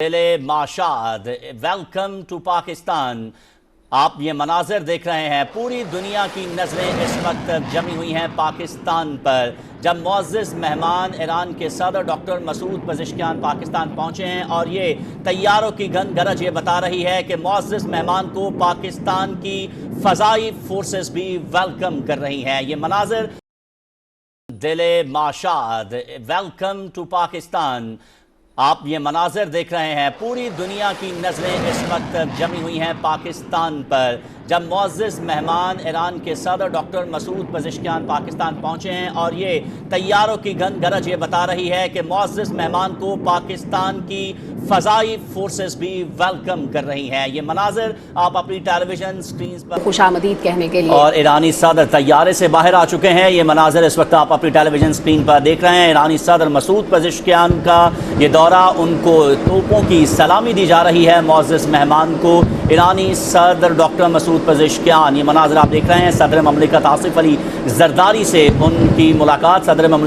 دل ماشاد welcome to Pakistan. آپ یہ مناظر دیکھ رہے ہیں، پوری دنیا کی نظریں اس وقت جمی ہوئی ہیں پاکستان پر، جب معزز مہمان ایران کے صدر ڈاکٹر مسعود پزشکیان پاکستان پہنچے ہیں، اور یہ طیاروں کی گن گرج یہ بتا رہی ہے کہ معزز مہمان کو پاکستان کی فضائی فورسز بھی ویلکم کر رہی ہیں۔ یہ مناظر دل ماشاد ویلکم ٹو پاکستان۔ آپ یہ مناظر دیکھ رہے ہیں، پوری دنیا کی نظریں اس وقت جمی ہوئی ہیں پاکستان پر، جب معزز مہمان ایران کے صدر ڈاکٹر مسعود پزشکیان پاکستان پہنچے ہیں، اور یہ طیاروں کی گن گرج یہ بتا رہی ہے کہ معزز مہمان کو پاکستان کی فضائی فورسز بھی ویلکم کر رہی ہیں۔ یہ مناظر آپ اپنی ٹیلی ویژن سکرینز پر خوش آمدید کہنے کے لیے، اور ایرانی صدر طیارے سے باہر آ چکے ہیں۔ یہ مناظر اس وقت آپ اپنی ٹیلی ویژن سکرین پر دیکھ رہے ہیں۔ ایرانی صدر مسعود پزشکیان کا یہ دورہ، ان کو توپوں کی سلامی دی جا رہی ہے معزز مہمان کو۔ ایرانی صدر ڈاکٹر مسعود پزشکیان، یہ مناظر آپ دیکھ رہے ہیں، صدر مملکت آصف علی زرداری سے ان کی ملاقات۔ صدر مملکت